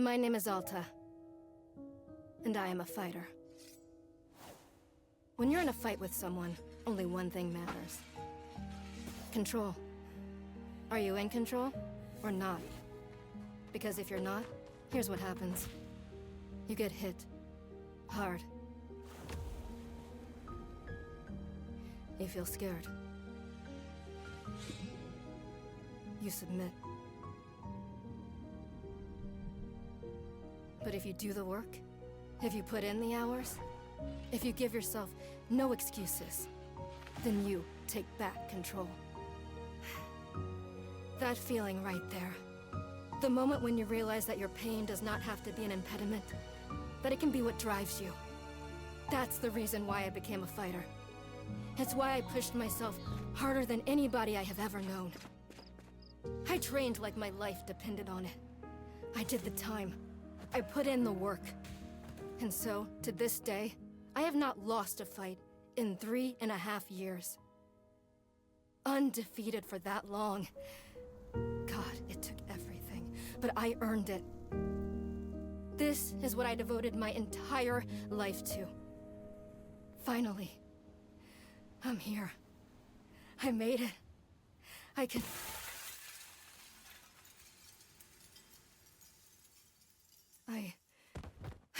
My name is Alta, and I am a fighter. When you're in a fight with someone, only one thing matters. Control. Are you in control, or not? Because if you're not, here's what happens. You get hit. Hard. You feel scared. You submit. But if you do the work, if you put in the hours, if you give yourself no excuses, then you take back control. That feeling right there. The moment when you realize that your pain does not have to be an impediment, that it can be what drives you. That's the reason why I became a fighter. It's why I pushed myself harder than anybody I have ever known. I trained like my life depended on it. I did the time. I put in the work. And so, to this day, I have not lost a fight in 3.5 years. Undefeated for that long. God, it took everything, but I earned it. This is what I devoted my entire life to. Finally, I'm here. I made it. I can...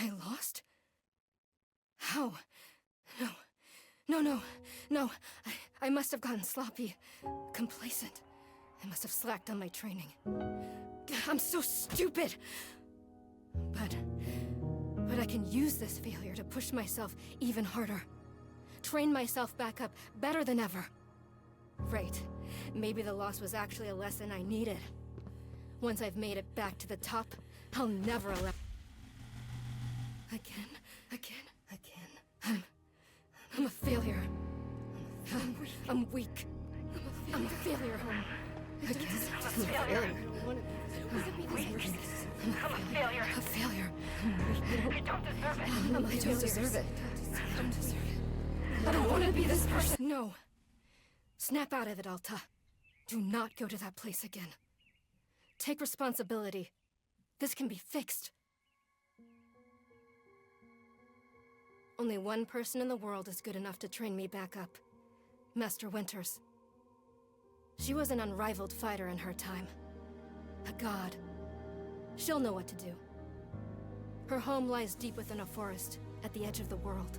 I lost? How? No. I must have gotten sloppy. Complacent. I must have slacked on my training. I'm so stupid! But I can use this failure to push myself even harder. Train myself back up better than ever. Right. Maybe the loss was actually a lesson I needed. Once I've made it back to the top, I'll never allow... Again. I'm a failure. I'm weak. I'm a failure. Again. I'm a failure. A failure. I don't deserve it. I don't deserve it. I don't want to be this person. No. Snap out of it, Alta. Do not go to that place again. Take responsibility. This can be fixed. Only one person in the world is good enough to train me back up. Master Winters. She was an unrivaled fighter in her time. A god. She'll know what to do. Her home lies deep within a forest, at the edge of the world.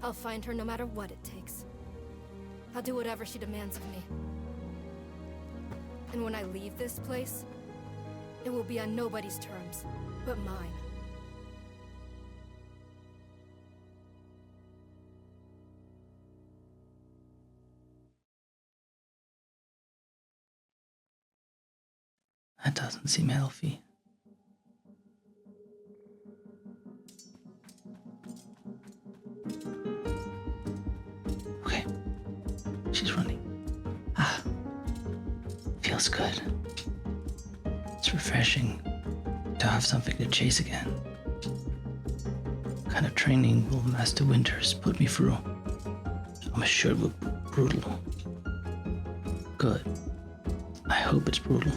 I'll find her no matter what it takes. I'll do whatever she demands of me. And when I leave this place, it will be on nobody's terms, but mine. That doesn't seem healthy. Okay, she's running. Feels good. It's refreshing to have something to chase again. What kind of training will Master Winters put me through? I'm sure it will be brutal. Good. I hope it's brutal.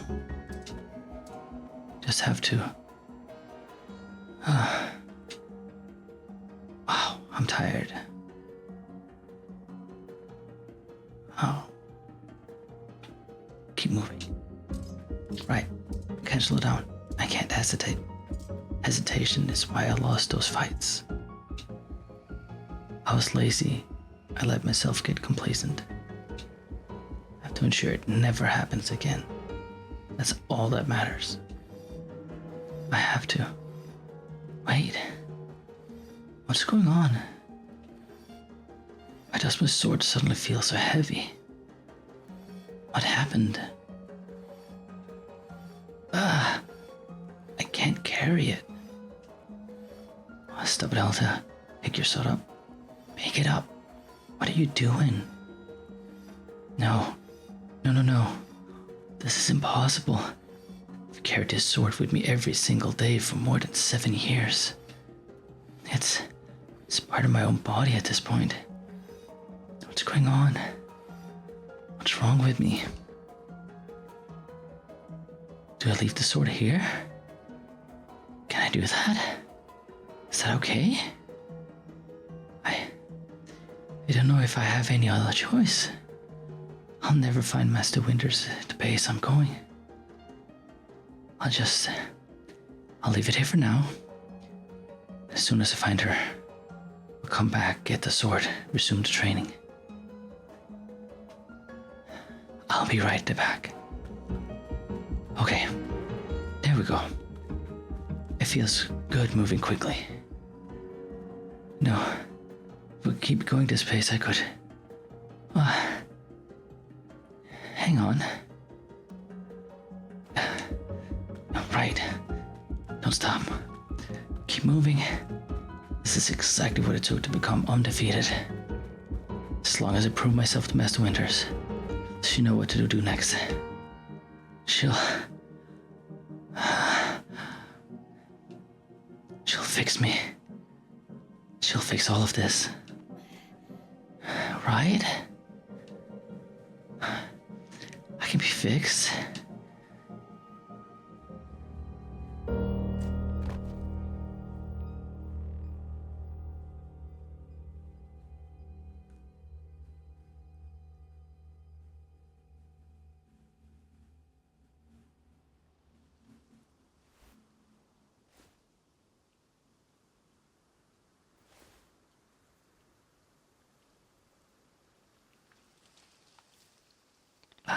Just have to... Wow, I'm tired. Oh. Keep moving. Right. I can't slow down. I can't hesitate. Hesitation is why I lost those fights. I was lazy. I let myself get complacent. I have to ensure it never happens again. That's all that matters. I have to. Wait. What's going on? Why does my sword suddenly feel so heavy? What happened? I can't carry it. Oh, stop it, Alta. Pick your sword up. Pick it up. What are you doing? No. This is impossible. I've carried this sword with me every single day for more than 7 years. It's part of my own body at this point. What's going on? What's wrong with me? Do I leave the sword here? I do that? Is that okay? I don't know if I have any other choice. I'll never find Master Winters at the pace I'm going. I'll leave it here for now. As soon as I find her, I'll come back, get the sword, resume the training. I'll be right back. Okay, there we go. It feels good moving quickly. No, if we keep going this pace, I could... hang on. Right. Don't stop. Keep moving. This is exactly what it took to become undefeated. As long as I prove myself to Master Winters, she know what to do next. She'll fix me. She'll fix all of this. Right? I can be fixed.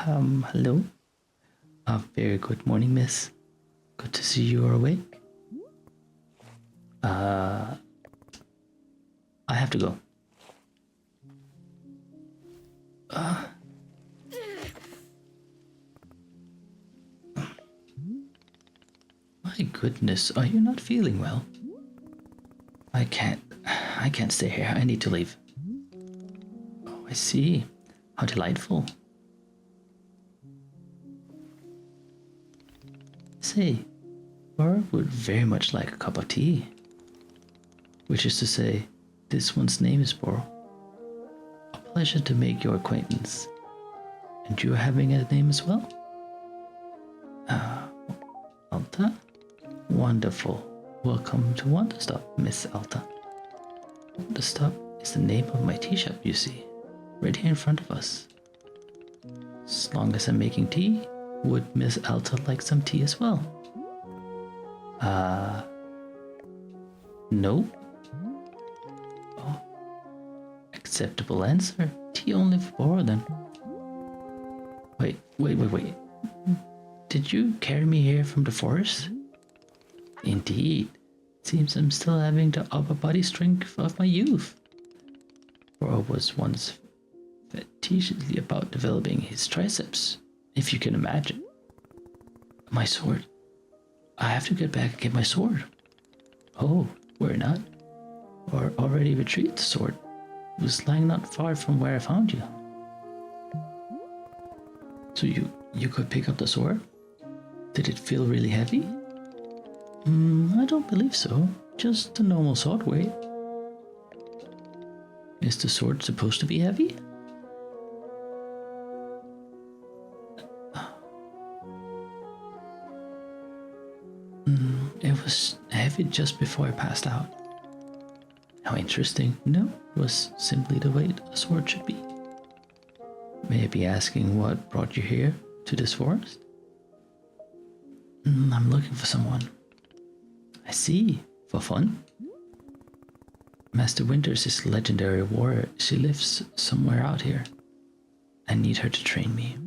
Hello? Very good morning, miss. Good to see you are awake. I have to go. My goodness, are you not feeling well? I can't stay here. I need to leave. Oh, I see. How delightful. Say, Laura would very much like a cup of tea. Which is to say, this one's name is Boro. A pleasure to make your acquaintance. And you're having a name as well? Alta? Wonderful. Welcome to Wanderstop, Miss Alta. Wanderstop is the name of my tea shop, you see. Right here in front of us. As long as I'm making tea, would Miss Alta like some tea as well? No? Oh, acceptable answer. Tea only for Boro then. Wait. Did you carry me here from the forest? Indeed. Seems I'm still having the upper body strength of my youth. Boro was once facetiously about developing his triceps, if you can imagine. My sword. I have to get back and get my sword. Oh, worry not. Or already retrieved the sword. It was lying not far from where I found you. So you could pick up the sword? Did it feel really heavy? I don't believe so. Just the normal sword weight. Is the sword supposed to be heavy? It was heavy just before I passed out. How interesting. No, it was simply the weight a sword should be. May I be asking what brought you here to this forest? I'm looking for someone. I see. For fun? Master Winters is a legendary warrior. She lives somewhere out here. I need her to train me.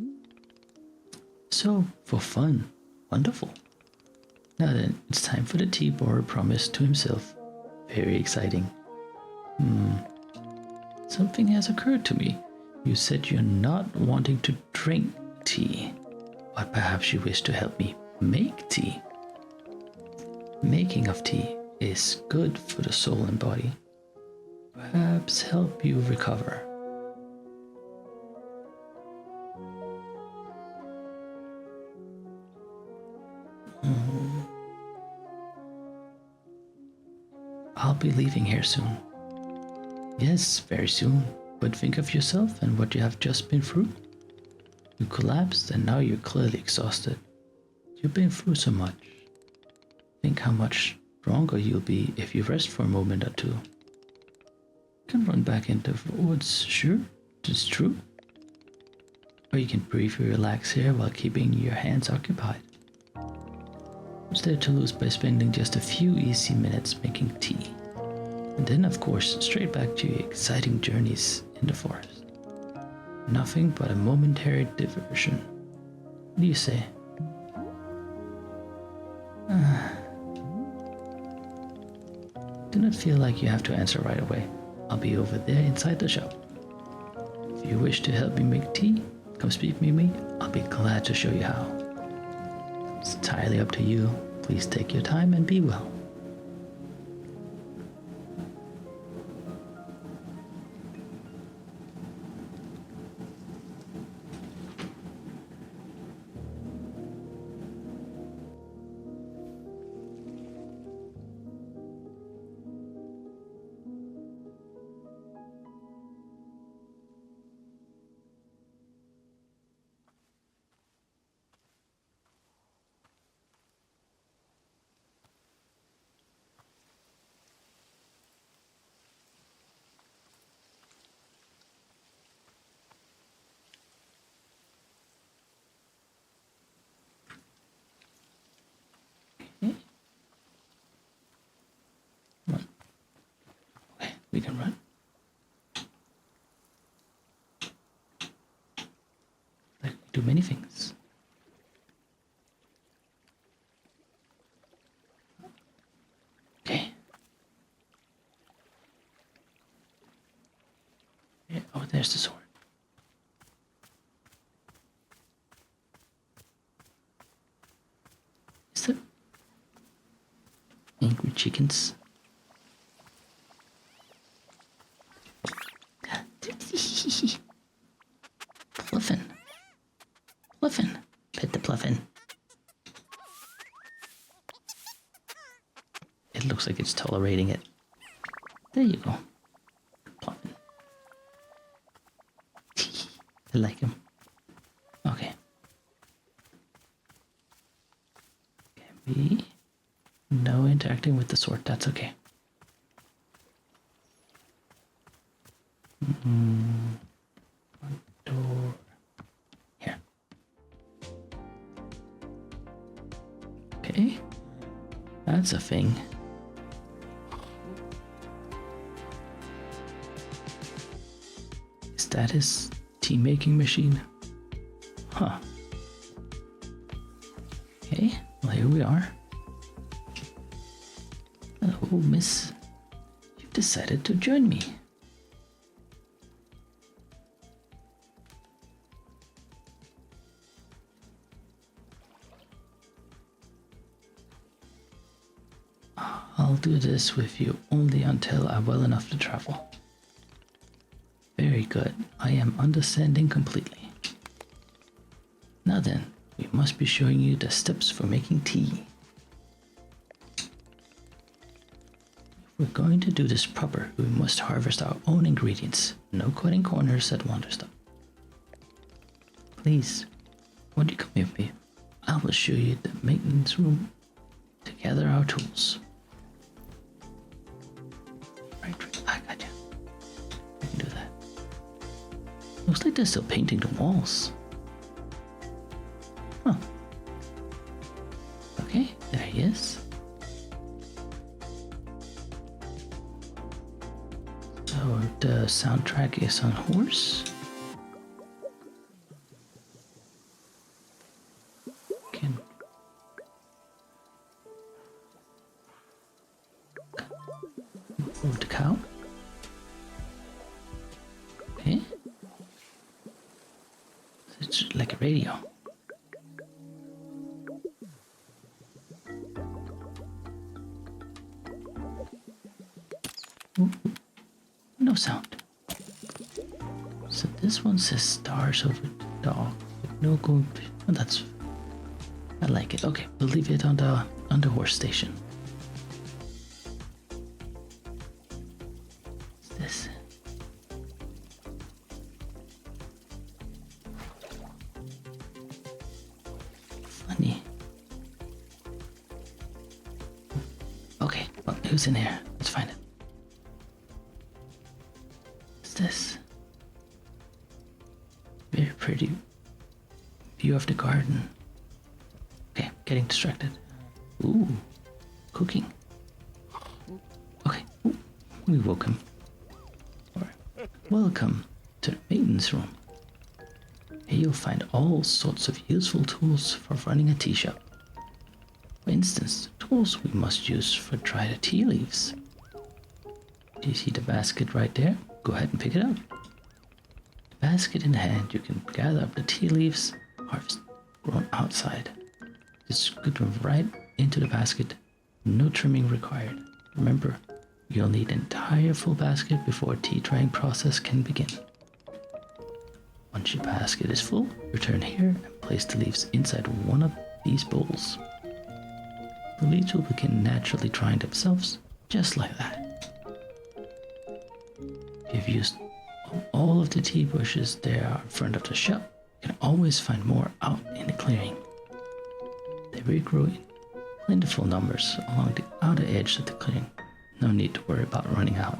So, for fun. Wonderful. Now then, it's time for the tea Boro promised to himself. Very exciting. Something has occurred to me. You said you're not wanting to drink tea, but perhaps you wish to help me make tea. Making of tea is good for the soul and body. Perhaps help you recover. I'll be leaving here soon. Yes, very soon. But think of yourself and what you have just been through. You collapsed and now you're clearly exhausted. You've been through so much. Think how much stronger you'll be if you rest for a moment or two. You can run back into the woods, sure, it's true. Or you can briefly relax here while keeping your hands occupied. What's there to lose by spending just a few easy minutes making tea? And then, of course, straight back to your exciting journeys in the forest. Nothing but a momentary diversion. What do you say? Do not feel like you have to answer right away. I'll be over there inside the shop. If you wish to help me make tea, come speak with me. I'll be glad to show you how. It's entirely up to you. Please take your time and be well. We can run. Like we do many things. Okay. Yeah, oh, there's the sword. Is that angry chickens? Pluffin. Pluffin. Pet the Pluffin. It looks like it's tolerating it. There you go. Pluffin. I like him. Okay. Can be no interacting with the sword. That's okay. Door. Here. Okay. That's a thing. Is that his tea making machine? Huh. Okay, well here we are. Hello, miss. You've decided to join me. I'll do this with you only until I'm well enough to travel. Very good. I am understanding completely. Now then, we must be showing you the steps for making tea. If we're going to do this proper, we must harvest our own ingredients. No cutting corners at Wanderstop. Please, won't you come with me? I will show you the maintenance room to gather our tools. Right, I got you. I can do that. Looks like they're still painting the walls. Huh. Okay, there he is. So the soundtrack is on horse. Can move the cow. Okay. It's like a radio. Ooh, no sound. So this one says stars over the dog, but no going. Oh, that's. I like it. Okay, we'll leave it on the horse station. What's this? Funny. Okay, well, who's in here? Let's find it. What's this? Very pretty view of the garden. Okay, getting distracted. Ooh, cooking. Okay, ooh, we woke him. Welcome to the maintenance room. Here you'll find all sorts of useful tools for running a tea shop. For instance, the tools we must use for dry the tea leaves. Do you see the basket right there? Go ahead and pick it up. The basket in hand, you can gather up the tea leaves harvest grown outside. Just scoop them right into the basket, no trimming required. Remember, you'll need an entire full basket before a tea drying process can begin. Once your basket is full, return here and place the leaves inside one of these bowls. The leaves will begin naturally drying themselves, just like that. If you've used all of the tea bushes there in front of the shop, you can always find more out in the clearing. They regrow in plentiful numbers along the outer edge of the clearing. No need to worry about running out.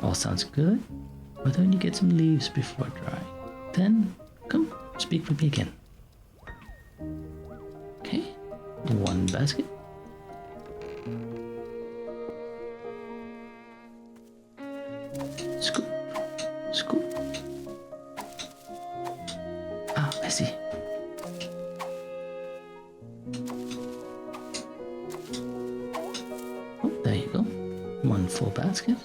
All sounds good? But then you get some leaves before drying. Then, come, speak with me again. Okay, one basket. Scoop, scoop. Ah, I see. Oh, there you go. One full basket.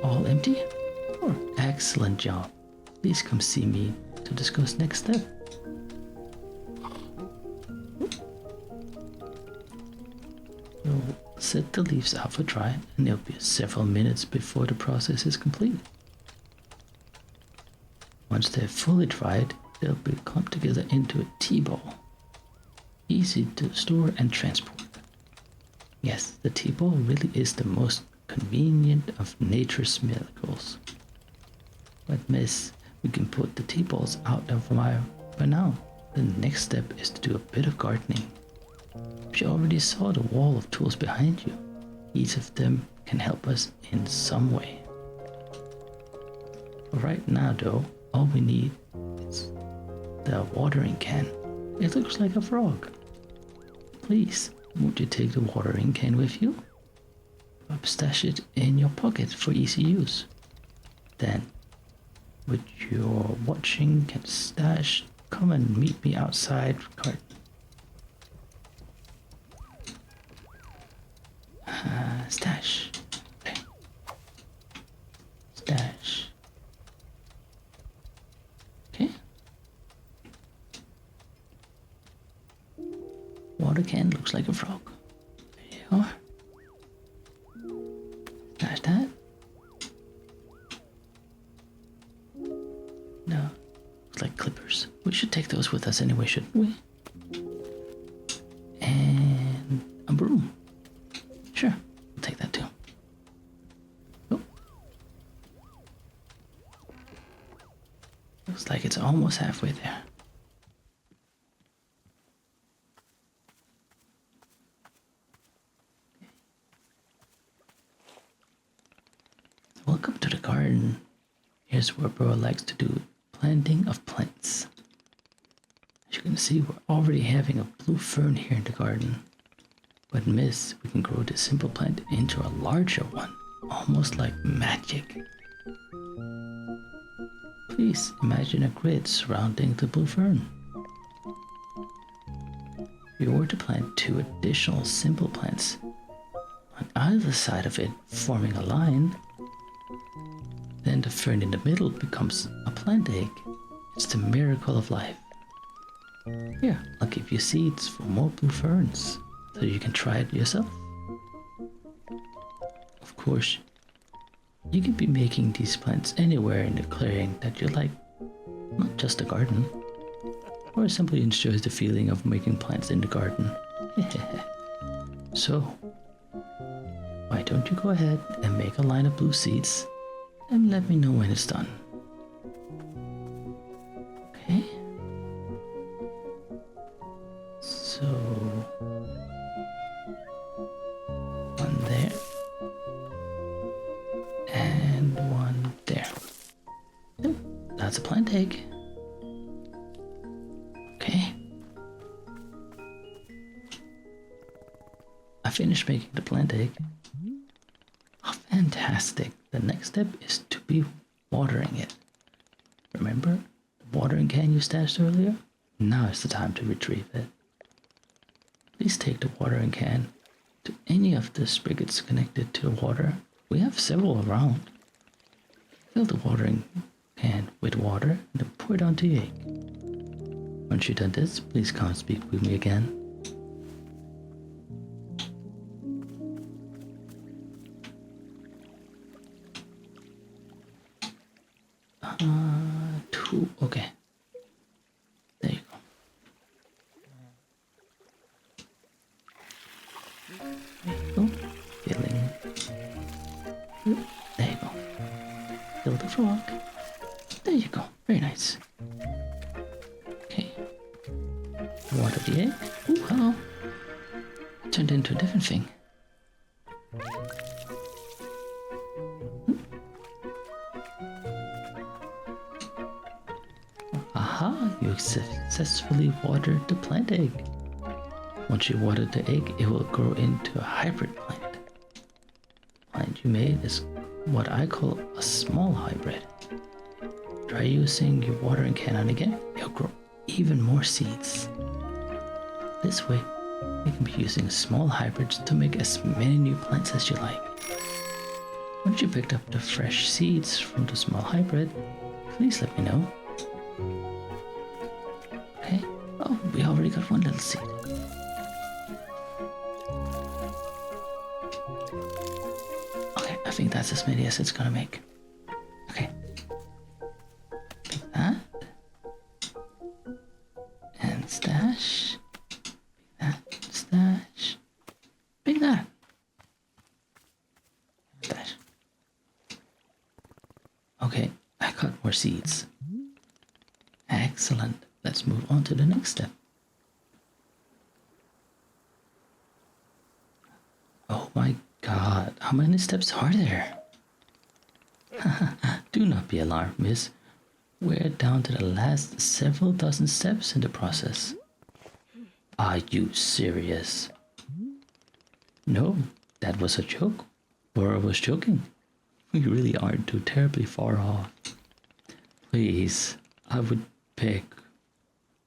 All empty? Oh, excellent job. Please come see me to discuss next step. You'll set the leaves out for dry, and it'll be several minutes before the process is complete. Once they're fully dried, they'll be clumped together into a tea bowl. Easy to store and transport. Yes, the tea bowl really is the most convenient of nature's miracles. But miss, we can put the tea balls out of fire for now. The next step is to do a bit of gardening. If you already saw the wall of tools behind you, each of them can help us in some way. For right now though, all we need is the watering can. It looks like a frog. Please, won't you take the watering can with you? Stash it in your pocket for easy use. Then, with your watching can stash, come and meet me outside garden. Stash. Okay. Stash. Okay. Water can looks like a frog. There you are. Stash that. No, looks like clippers. We should take those with us anyway, shouldn't we? And a broom. Sure, we'll take that too. Oh. Looks like it's almost halfway there. Welcome to the garden. Here's where Bro likes to do planting of plants. As you can see, we're already having a blue fern here in the garden. But miss, we can grow this simple plant into a larger one, almost like magic. Please imagine a grid surrounding the blue fern. If you were to plant 2 additional simple plants on either side of it, forming a line, then the fern in the middle becomes a plant egg. It's the miracle of life. Here, I'll give you seeds for more blue ferns, so you can try it yourself. Of course, you can be making these plants anywhere in the clearing that you like, not just a garden, or simply enjoys the feeling of making plants in the garden. So, why don't you go ahead and make a line of blue seeds and let me know when it's done. Okay, plant egg. Okay. I finished making the plant egg. Oh, fantastic. The next step is to be watering it. Remember the watering can you stashed earlier? Now is the time to retrieve it. Please take the watering can to any of the spigots connected to the water. We have several around. Fill the watering can with water and then pour it onto your egg. Once you've done this, please come and speak with me again. Two. Okay. There you go. There you go. Filling. There you go. Fill the frog. There you go. Very nice. Okay. Water the egg. Ooh, hello. Turned into a different thing. Aha, you successfully watered the plant egg. Once you water the egg, it will grow into a hybrid plant. The plant you made is what I call a small hybrid. Try using your watering can on again, it'll grow even more seeds. This way, you can be using small hybrids to make as many new plants as you like. Once you picked up the fresh seeds from the small hybrid, please let me know. Okay. Oh, we already got one little seed. Okay, I think that's as many as it's gonna make. Okay. Pick that. And stash. Pick that. Stash. Pick that. Stash. Okay, I got more seeds. Excellent. Let's move on to the next step. Oh my god, how many steps are there? Do not be alarmed, miss. We're down to the last several dozen steps in the process. Are you serious? No, that was a joke. Or I was joking. We really aren't too terribly far off. Please, I would beg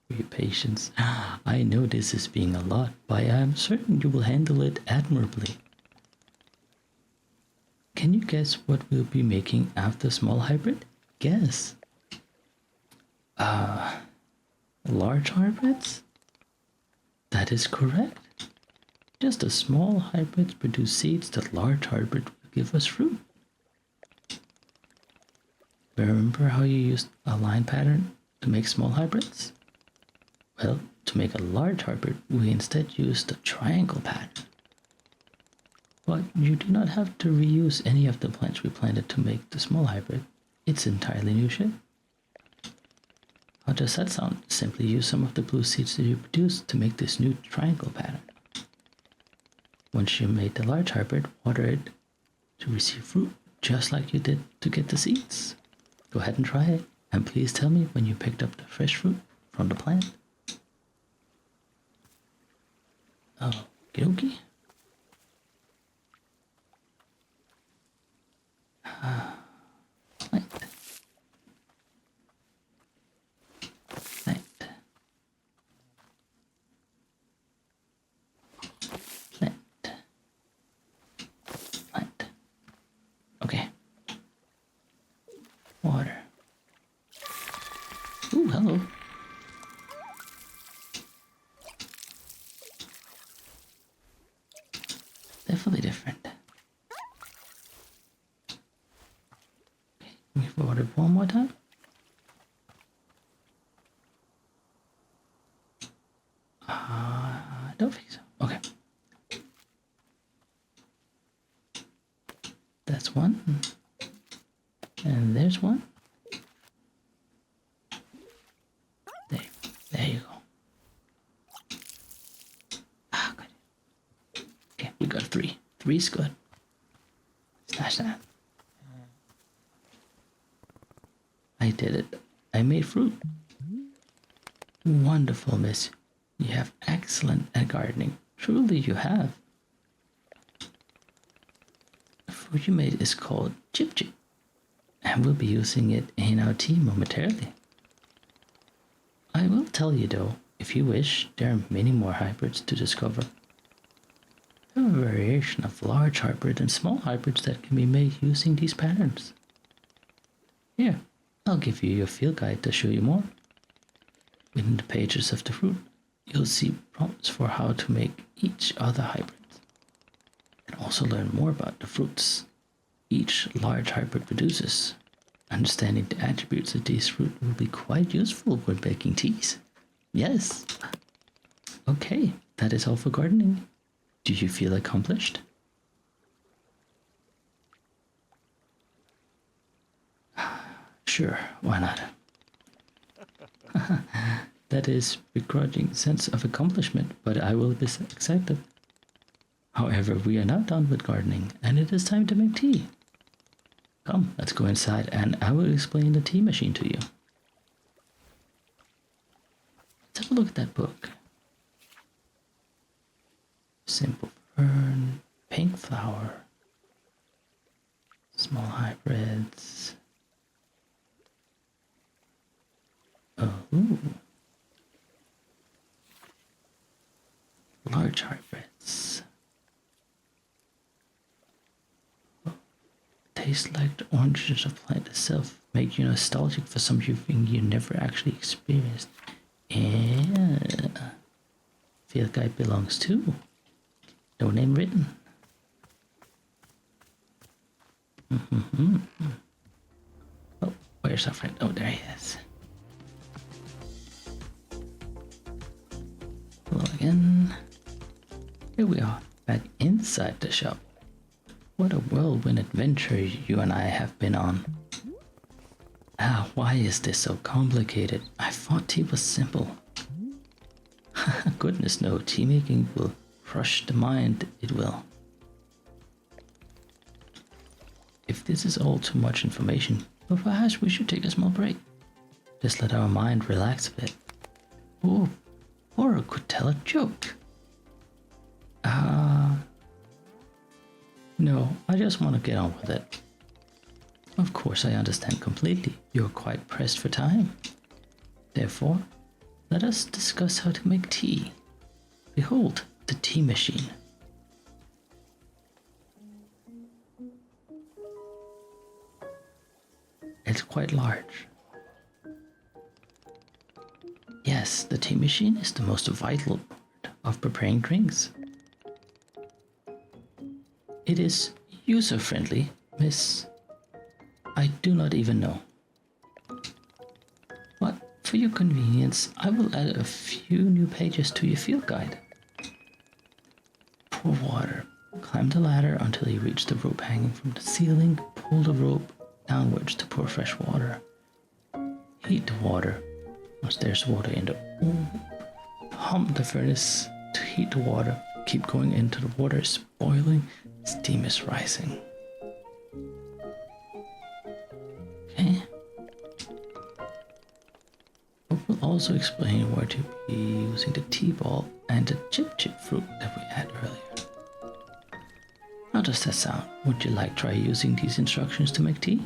for your patience. I know this is being a lot, but I am certain you will handle it admirably. Can you guess what we'll be making after small hybrid? Guess. Large hybrids? That is correct. Just a small hybrids produce seeds that large hybrid will give us fruit. Remember how you used a line pattern to make small hybrids? Well, to make a large hybrid, we instead used the triangle pattern. But you do not have to reuse any of the plants we planted to make the small hybrid. It's entirely new shit. How does that sound? Simply use some of the blue seeds that you produced to make this new triangle pattern. Once you made the large hybrid, water it to receive fruit, just like you did to get the seeds. Go ahead and try it, and please tell me when you picked up the fresh fruit from the plant. Okie dokie. Plant. Plant. Plant. Plant. Okay. Water. Ooh, hello. Definitely different. Okay, we water one more time. I don't think so. Okay. That's one. And there's one. There you go. Ah, good. Okay, we got three. Three's good. Stash that. I did it. I made fruit. Wonderful, miss. You have excellent at gardening. Truly you have. The fruit you made is called Chip Chip, and we'll be using it in our tea momentarily. I will tell you though, if you wish, there are many more hybrids to discover. We have a variation of large hybrids and small hybrids that can be made using these patterns. Here, I'll give you your field guide to show you more. Within the pages of the fruit, you'll see prompts for how to make each other hybrid. You can also learn more about the fruits each large hybrid produces. Understanding the attributes of these fruit will be quite useful when baking teas. Yes. Okay, that is all for gardening. Do you feel accomplished? Sure, why not? That is begrudging sense of accomplishment, but I will be accepted. However, we are not done with gardening, and it is time to make tea. Come, let's go inside, and I will explain the tea machine to you. Let's have a look at that book. Simple fern, pink flower, small hybrids. Oh, large hybrids. Oh, taste like the oranges of plant itself, make you nostalgic for something you never actually experienced. Yeah. Field guide belongs to. No name written. Oh, where's our friend? Oh, there he is. Hello again. Here we are, back inside the shop. What a whirlwind adventure you and I have been on. Why is this so complicated? I thought tea was simple. Goodness no, tea making will crush the mind, it will. If this is all too much information, but perhaps we should take a small break. Just let our mind relax a bit. Oh, or I could tell a joke. No, I just want to get on with it. Of course, I understand completely. You're quite pressed for time. Therefore, let us discuss how to make tea. Behold, the tea machine. It's quite large. Yes, the tea machine is the most vital part of preparing drinks. It is user-friendly, miss. I do not even know. But for your convenience, I will add a few new pages to your field guide. Pour water. Climb the ladder until you reach the rope hanging from the ceiling. Pull the rope downwards to pour fresh water. Heat the water. Once there's water in the pump the furnace to heat the water. Keep going until the water is boiling. Steam is rising. Okay. I will also explain where to be using the tea ball and the chip fruit that we had earlier. How does that sound? Would you like to try using these instructions to make tea?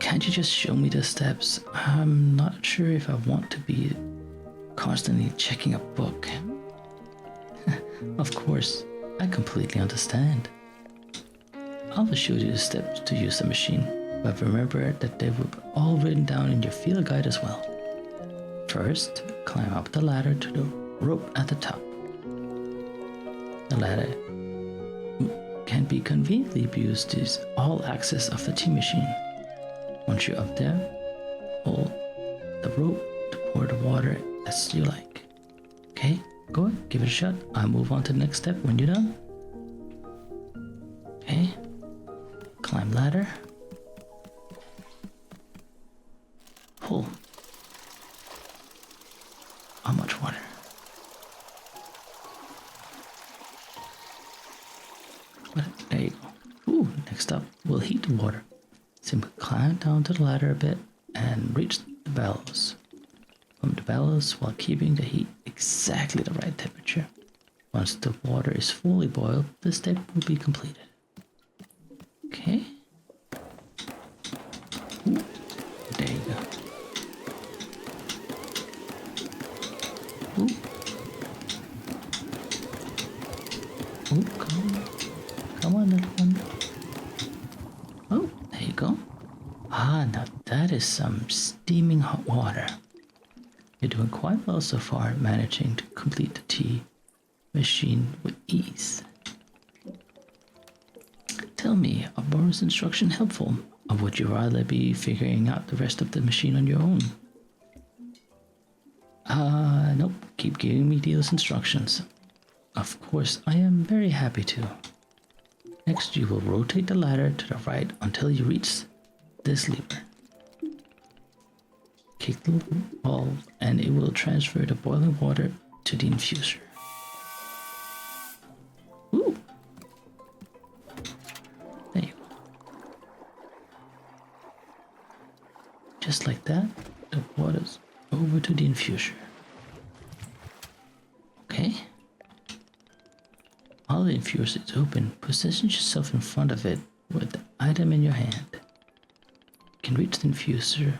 Can't you just show me the steps? I'm not sure if I want to be constantly checking a book. Of course, I completely understand. I will show you the steps to use the machine, but remember that they will be all written down in your field guide as well. First, climb up the ladder to the rope at the top. The ladder can be conveniently used to use all access of the tea machine. Once you're up there, pull the rope to pour the water as you like. Okay, go ahead, give it a shot. I'll move on to the next step when you're done. Okay, climb ladder. Pull. How much water? There you go. Ooh, next up, we'll heat the water. Simply climb down to the ladder a bit and reach the bellows. Pump the bellows while keeping the heat exactly the right temperature. Once the water is fully boiled, this step will be completed. Okay. Ooh, there you go. Ooh. Ooh, come on. Come on, little one. Oh, there you go. Ah, now that is some steaming hot water. You're doing quite well so far, managing to complete the tea machine with ease. Tell me, are Boris' instruction helpful, or would you rather be figuring out the rest of the machine on your own? Nope, keep giving me those instructions. Of course, I am very happy to. Next, you will rotate the ladder to the right until you reach this lever. Kick the valve and it will transfer the boiling water to the infuser. Ooh! There you go. Just like that, the water's over to the infuser. Okay. While the infuser is open, position yourself in front of it with the item in your hand. You can reach the infuser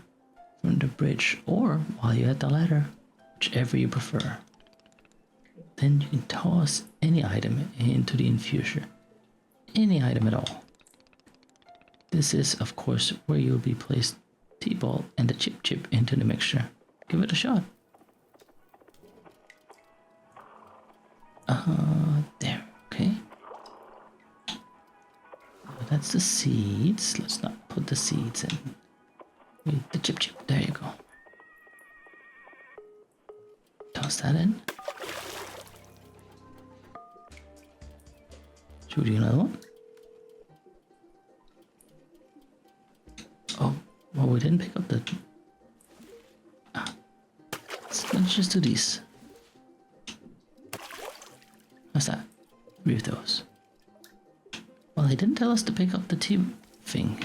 from the bridge or while you're at the ladder, whichever you prefer. Then you can toss any item into the infuser. Any item at all. This is, of course, where you'll be placed T-ball and the chip into the mixture. Give it a shot. There, okay. That's the seeds. Let's not put the seeds in. Wait, the chip. There you go. Toss that in. Should we do another one? Oh, well, we didn't pick up the... Let's just do these. What's that? 3 of those. Well, he didn't tell us to pick up the tea thing.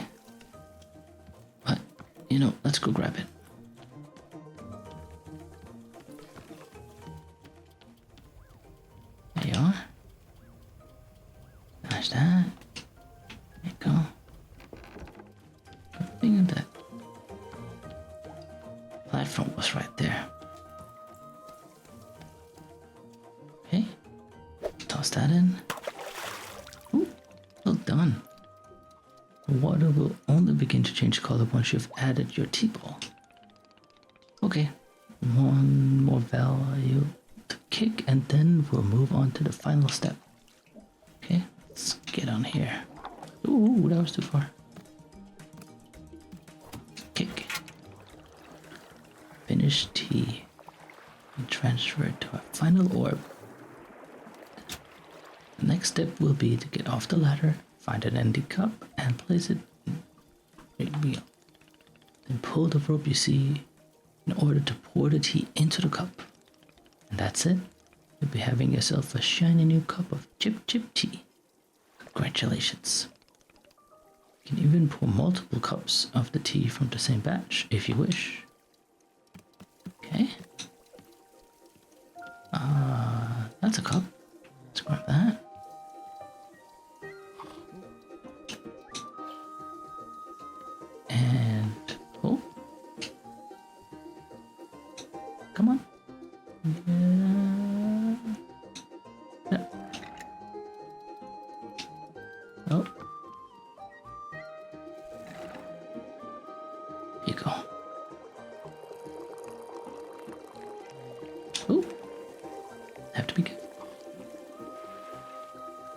But, you know, let's go grab it. There you are. Nice that. There you go. Good thing that platform was right there. Okay. Toss that in. Ooh, well done. The water will only begin to change color once you've added your tea ball. Okay, one more value to kick and then we'll move on to the final step. Okay, let's get on here. Ooh, that was too far. Kick. Finish tea. And transfer it to a final orb. The next step will be to get off the ladder, find an empty cup, and place it in the wheel. Then pull the rope you see in order to pour the tea into the cup. And that's it. You'll be having yourself a shiny new cup of chip tea. Congratulations. You can even pour multiple cups of the tea from the same batch if you wish. Okay. That's a cup. Let's grab that. And pull. Come on. Yeah. Oh. Here you go. Oh. Have to be good.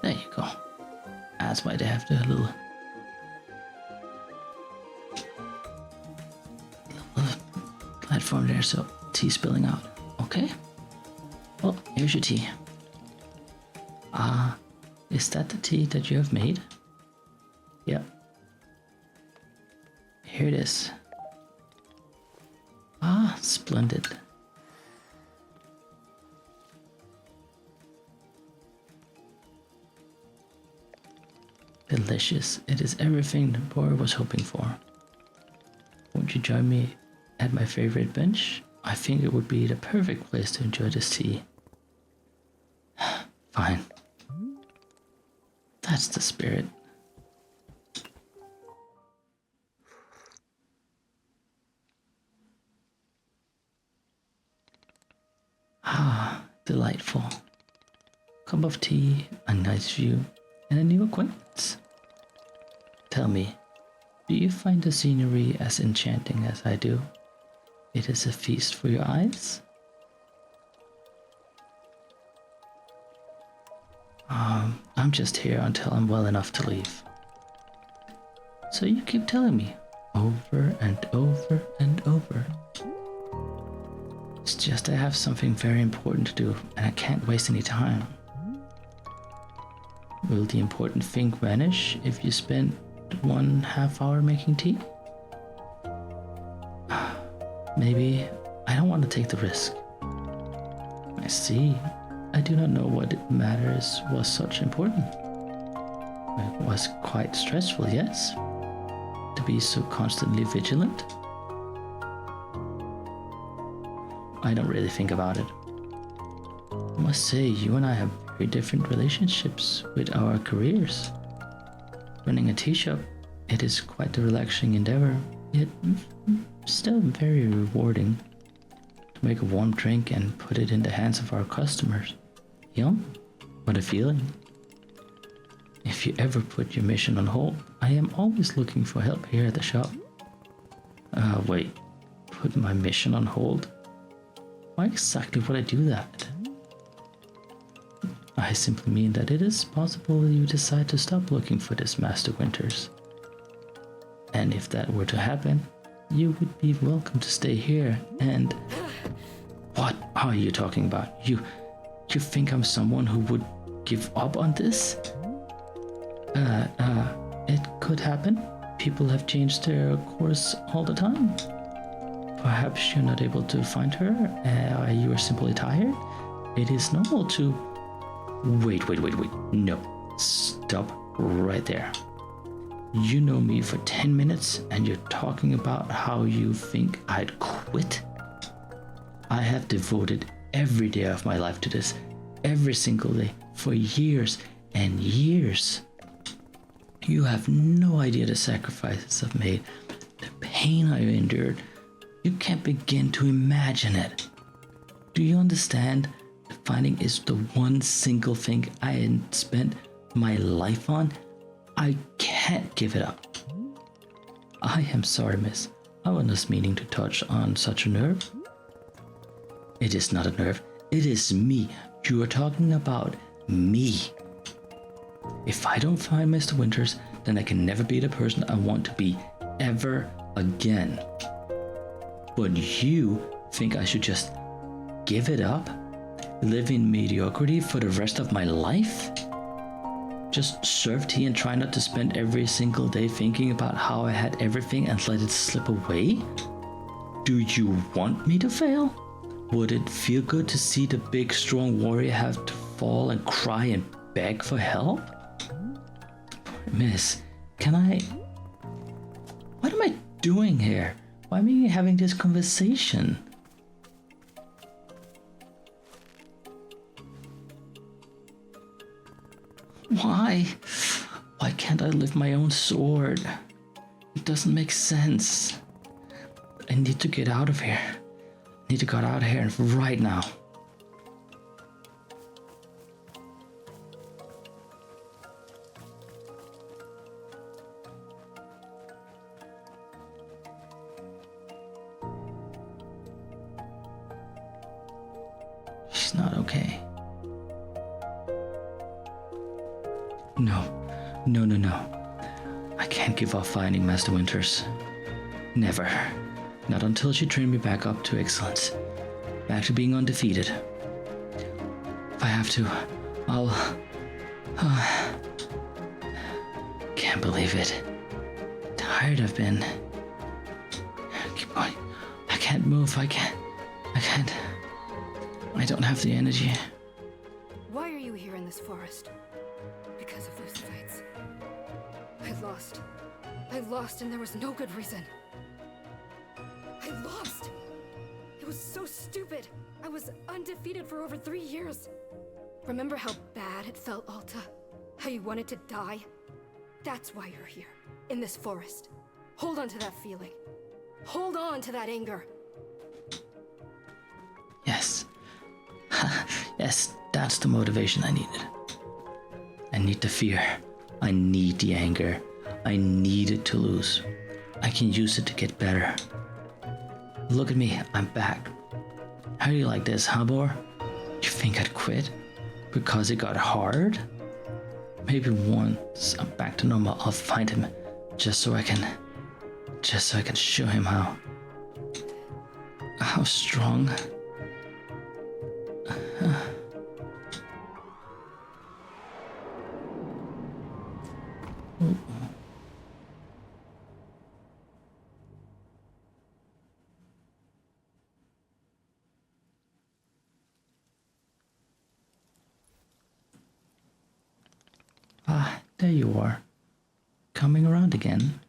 There you go. That's why they have the little platform there, so tea spilling out. Okay. Well, here's your tea. Is that the tea that you have made? Yep. Here it is. Splendid. Delicious. It is everything the boy was hoping for. Won't you join me at my favorite bench, I think it would be the perfect place to enjoy the sea. Fine. That's the spirit. Ah, delightful. Cup of tea, a nice view, and a new acquaintance. Tell me, do you find the scenery as enchanting as I do? It is a feast for your eyes? I'm just here until I'm well enough to leave. So you keep telling me, over and over and over. It's just I have something very important to do, and I can't waste any time. Will the important thing vanish if you spend 1/2 hour making tea? Maybe I don't want to take the risk. I see. I do not know what matters was such important. It was quite stressful, yes, to be so constantly vigilant. I don't really think about it. I must say, you and I have very different relationships with our careers. Running a tea shop, it is quite a relaxing endeavor, yet still very rewarding. To make a warm drink and put it in the hands of our customers. Yum, what a feeling. If you ever put your mission on hold, I am always looking for help here at the shop. Wait, put my mission on hold? Why exactly would I do that? I simply mean that it is possible you decide to stop looking for this Master Winters. And if that were to happen, you would be welcome to stay here and... What are you talking about? You think I'm someone who would give up on this? It could happen. People have changed their course all the time. Perhaps you're not able to find her, or you are simply tired. It is normal to... Wait. No. Stop right there. You know me for 10 minutes and you're talking about how you think I'd quit? I have devoted every day of my life to this, every single day, for years and years. You have no idea the sacrifices I've made, the pain I've endured. You can't begin to imagine it. Do you understand? The finding is the one single thing I had spent my life on. I can't give it up. I am sorry, miss. I was not meaning to touch on such a nerve. It is not a nerve. It is me. You are talking about me. If I don't find Mr. Winters, then I can never be the person I want to be ever again. But you think I should just give it up? Live in mediocrity for the rest of my life? Just serve tea and try not to spend every single day thinking about how I had everything and let it slip away? Do you want me to fail? Would it feel good to see the big strong warrior have to fall and cry and beg for help? Miss, can I... What am I doing here? Why am I having this conversation? Why? Why can't I lift my own sword? It doesn't make sense. I need to get out of here. I need to get out of here right now. She's not okay. No. I can't give up finding Master Winters. Never. Not until she trained me back up to excellence. Back to being undefeated. If I have to, I'll... Can't believe it. Tired I've been. Keep going. I can't move. I can't. I don't have the energy. Why are you here in this forest? Because of those fights. I lost and there was no good reason. I lost! was so stupid. I was undefeated for over 3 years. Remember how bad it felt, Alta? How you wanted to die? That's why you're here, in this forest. Hold on to that feeling. Hold on to that anger. Yes. Yes, that's the motivation I needed. I need the fear. I need the anger. I need it to lose. I can use it to get better. Look at me, I'm back. How do you like this, huh, Boar? You think I'd quit? Because it got hard? Maybe once I'm back to normal, I'll find him just so I can show him how strong. Ah, there you are. Coming around again.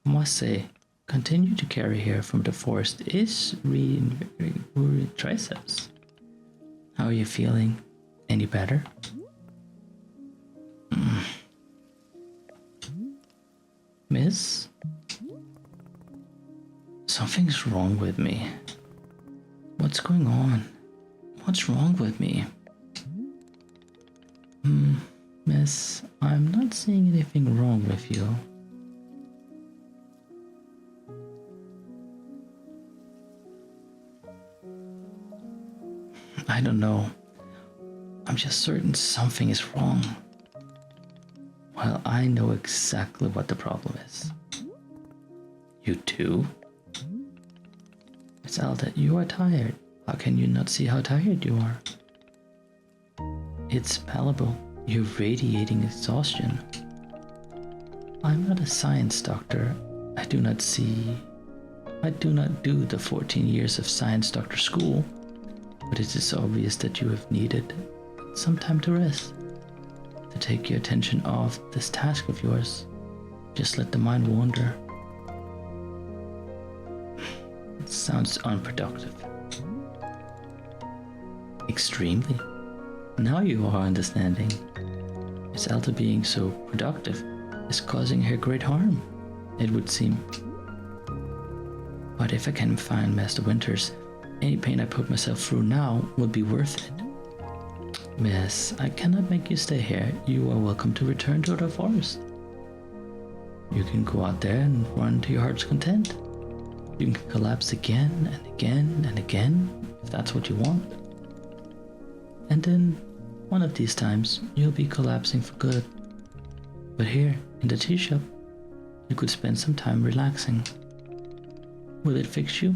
I must say, continue to carry here from the forest is really triceps. How are you feeling? Any better? Miss? Something's wrong with me. What's going on? What's wrong with me? Miss, I'm not seeing anything wrong with you. I don't know. I'm just certain something is wrong. Well, I know exactly what the problem is. You too? Miss Alta, you are tired. How can you not see how tired you are? It's palpable. You're radiating exhaustion. I'm not a science doctor. I do not do the 14 years of science doctor school, but it is obvious that you have needed some time to rest, to take your attention off this task of yours. Just let the mind wander. It sounds unproductive. Extremely. Now you are understanding. Miss Alta being so productive is causing her great harm, it would seem. But if I can find Master Winters, any pain I put myself through now would be worth it. Miss, I cannot make you stay here. You are welcome to return to the forest. You can go out there and run to your heart's content. You can collapse again and again and again, if that's what you want. And then, one of these times, you'll be collapsing for good. But here, in the tea shop, you could spend some time relaxing. Will it fix you?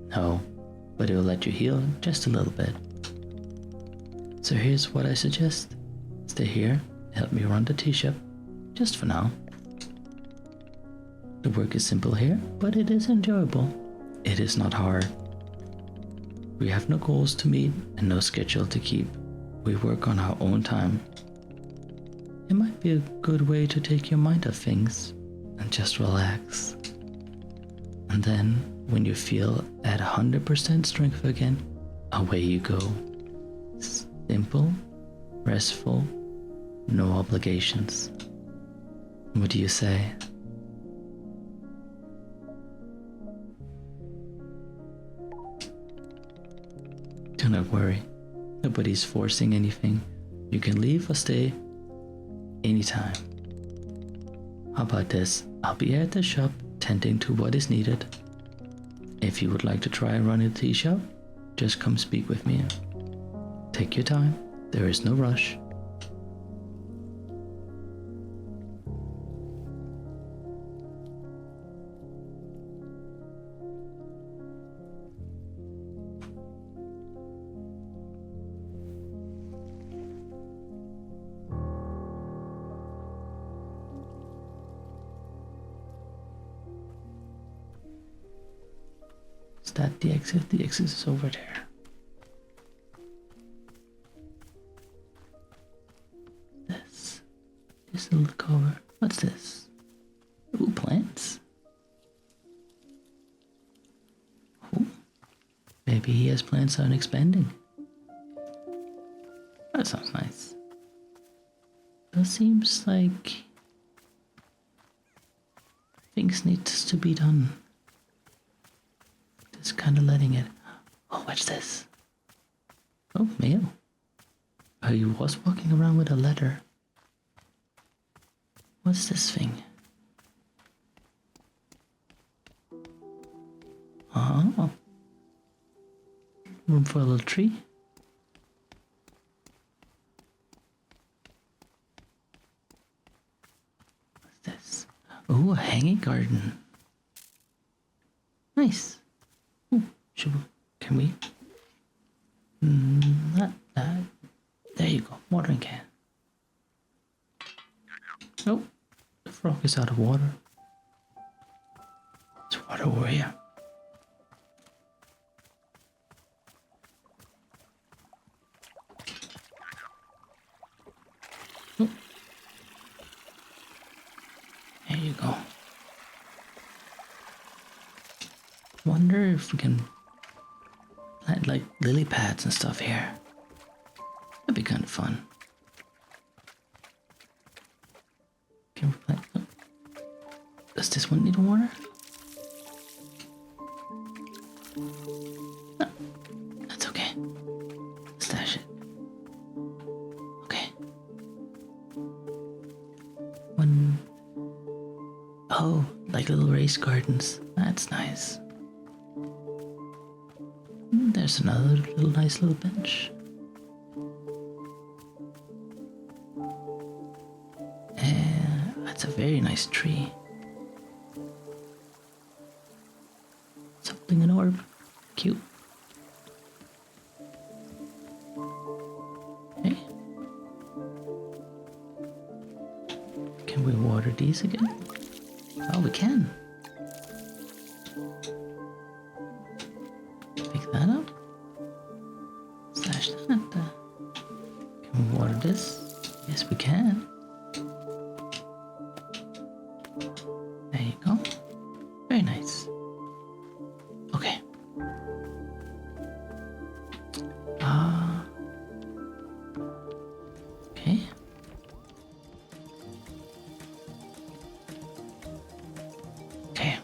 No, but it will let you heal just a little bit. So here's what I suggest. Stay here, help me run the tea shop, just for now. The work is simple here, but it is enjoyable. It is not hard. We have no goals to meet and no schedule to keep. We work on our own time. It might be a good way to take your mind off things and just relax. And then, when you feel at 100% strength again, away you go. Simple, restful, no obligations. What do you say? Do not worry. Nobody's forcing anything. You can leave or stay anytime. How about this? I'll be at the shop tending to what is needed. If you would like to try and run a tea shop, just come speak with me. Take your time. There is no rush. Is that the exit? The exit is over there. This little cover. What's this? Ooh, plants. Ooh. Maybe he has plans on expanding. That sounds nice. It seems like things needs to be done. Just kind of letting it. Oh, what's this? Oh, mail. Oh, he was walking around with a letter. What's this thing? Oh. Room for a little tree. What's this? Oh, a hanging garden. Nice. Ooh, can we? Not that. There you go. Watering can. Oh, the frog is out of water. It's water warrior. Oh. There you go. Wonder if we can plant like lily pads and stuff here. That'd be kind of fun. Can we plant? Oh. Does this one need water? No, that's okay. Stash it. Okay. One. Oh, like little raised gardens. That's nice. There's another little nice little bench. And that's a very nice tree. Something an orb. Cute. Okay. Can we water these again? Oh, we can. Pick that up. Slash that. Can we water this? Yes, we can. There you go. Very nice. Okay. Okay. Okay.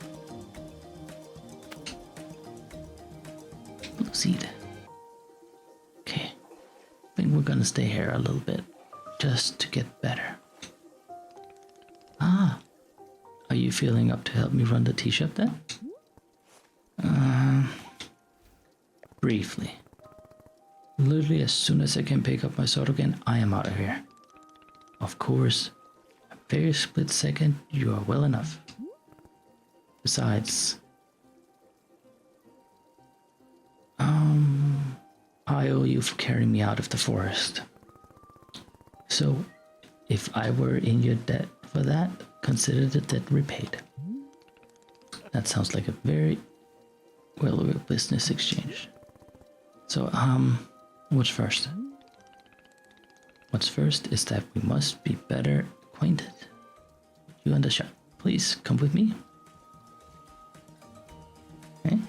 Blue seed. Okay. I think we're gonna stay here a little bit just to get better. Are you feeling up to help me run the tea shop then? Briefly. Literally as soon as I can pick up my sword again, I am out of here. Of course, a very split second, you are well enough. Besides, I owe you for carrying me out of the forest. So, if I were in your debt for that, consider the debt repaid. That sounds like a very well business exchange. So, what's first? What's first is that we must be better acquainted. You and the shop. Please come with me. Okay.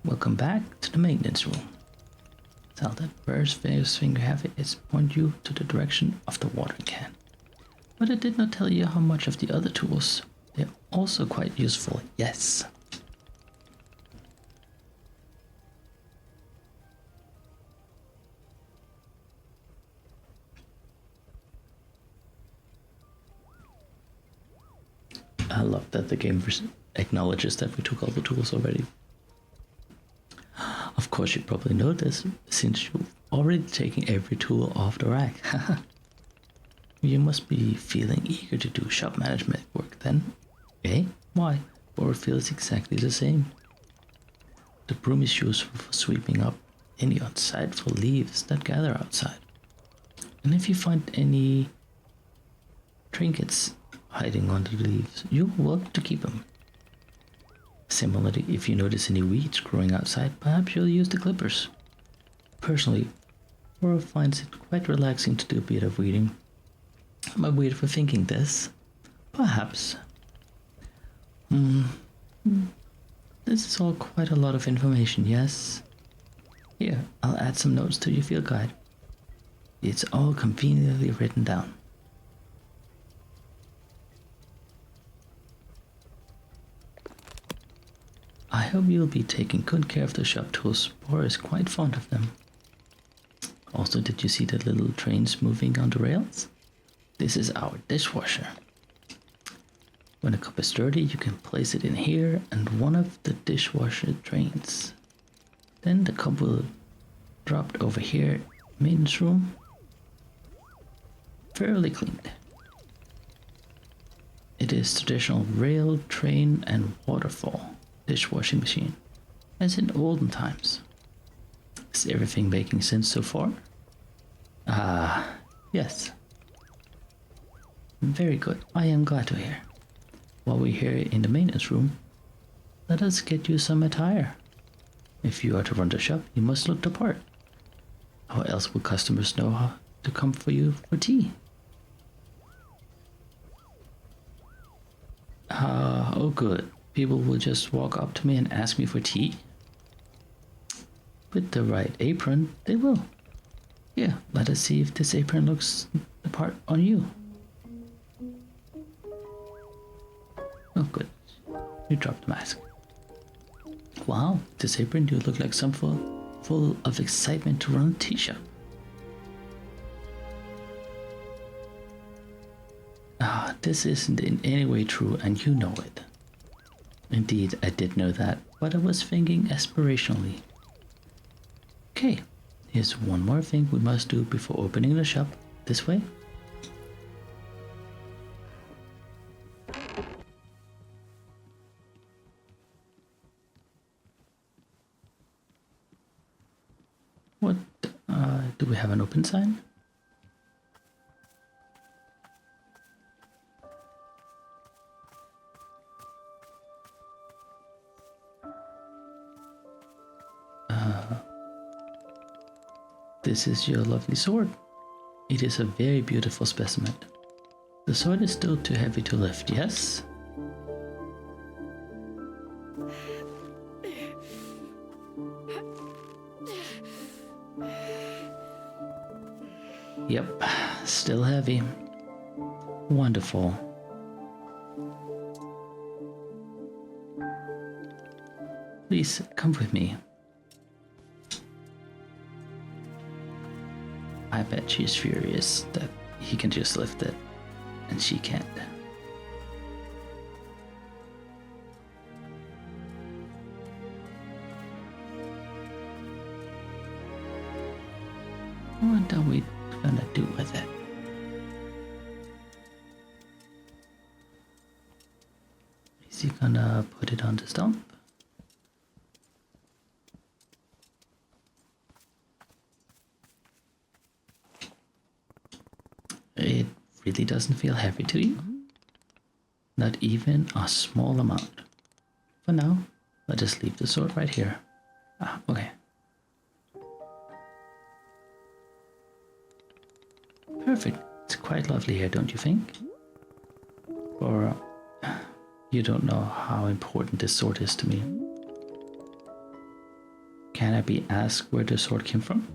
Welcome back to the maintenance room. Tell that first finger have is point you to the direction of the watering can. But I did not tell you how much of the other tools. They're also quite useful, yes. I love that the game acknowledges that we took all the tools already. Of course, you probably know this, since you've already taken every tool off the rack. You must be feeling eager to do shop management work then. Eh? Why? Or it feels exactly the same. The broom is useful for sweeping up any unsightful leaves that gather outside. And if you find any trinkets hiding under the leaves, you're welcome to keep them. Similarly, if you notice any weeds growing outside, perhaps you'll use the clippers. Personally, Laura finds it quite relaxing to do a bit of weeding, Am I weird for thinking this? Perhaps. This is all quite a lot of information, yes? Here, I'll add some notes to your field guide. It's all conveniently written down. I hope you'll be taking good care of the shop tools. Bora is quite fond of them. Also, did you see the little trains moving on the rails? This is our dishwasher. When a cup is dirty, you can place it in here and one of the dishwasher drains. Then the cup will drop over here, maintenance room, fairly cleaned. It is traditional rail, train and waterfall dishwashing machine, as in olden times. Is everything making sense so far? Yes. Very good, I am glad to hear. While we're here in the maintenance room, let us get you some attire. If you are to run the shop, you must look the part. How else will customers know how to come for you for tea? Oh good. People will just walk up to me and ask me for tea? With the right apron, they will. Yeah, let us see if this apron looks the part on you. Oh good. You dropped the mask. Wow, this apron, you look like someone full of excitement to run a tea shop. This isn't in any way true and you know it. Indeed, I did know that, but I was thinking aspirationally. Okay, here's one more thing we must do before opening the shop. This way. What? Do we have an open sign? This is your lovely sword. It is a very beautiful specimen. The sword is still too heavy to lift, yes? Yep, still heavy. Wonderful. Please come with me. I bet she's furious that he can just lift it and she can't. What are we gonna do with it? Is he gonna put it on the stump? It really doesn't feel heavy to you? Not even a small amount. For now, let us leave the sword right here. Okay. Perfect. It's quite lovely here, don't you think? Or you don't know how important this sword is to me. Can I be asked where the sword came from?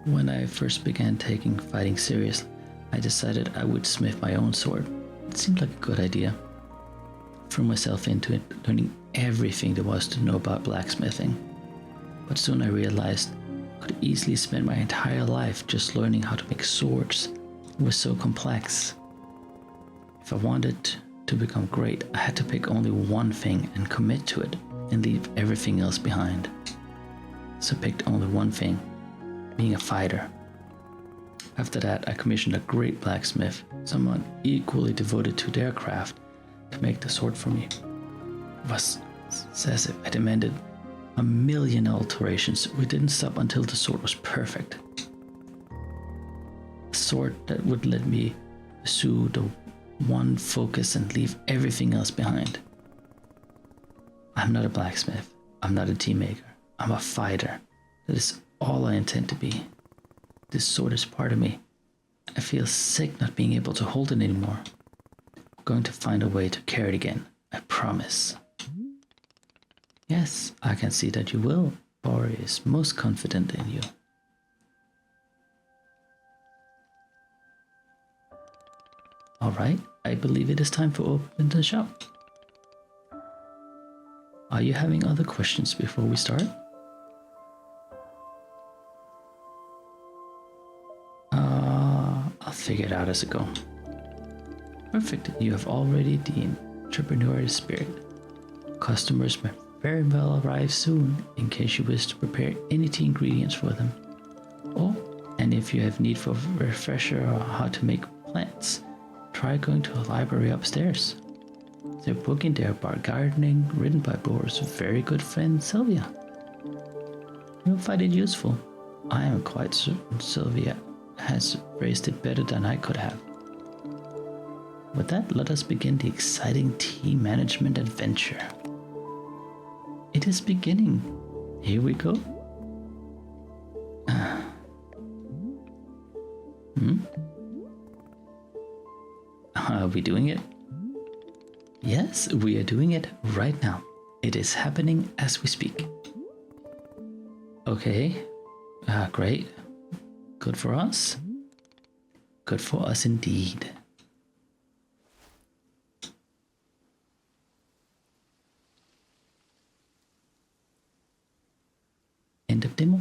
When I first began taking fighting seriously, I decided I would smith my own sword. It seemed like a good idea. I threw myself into it, learning everything there was to know about blacksmithing. But soon I realized I could easily spend my entire life just learning how to make swords. It was so complex. If I wanted to become great, I had to pick only one thing and commit to it and leave everything else behind. So I picked only one thing. Being a fighter. After that, I commissioned a great blacksmith, someone equally devoted to their craft, to make the sword for me. It was as if I demanded 1,000,000 alterations. We didn't stop until the sword was perfect. A sword that would let me pursue the one focus and leave everything else behind. I'm not a blacksmith. I'm not a tea maker. I'm a fighter. That is all I intend to be. This sword is part of me. I feel sick not being able to hold it anymore. I'm going to find a way to carry it again. I promise. Yes, I can see that you will. Bori is most confident in you. Alright, I believe it is time to open the shop. Are you having other questions before we start? I'll figure it out as I go. Perfect, you have already the entrepreneurial spirit. Customers may very well arrive soon in case you wish to prepare any tea ingredients for them. Oh, and if you have need for a refresher or how to make plants, try going to a library upstairs. There's a book in there about gardening written by Boris' very good friend Sylvia. You'll find it useful. I am quite certain Sylvia has phrased it better than I could have. With that, let us begin the exciting tea management adventure. It is beginning. Here we go. Are we doing it? Yes, we are doing it right now. It is happening as we speak. Okay, great. Good for us. Good for us indeed. End of demo.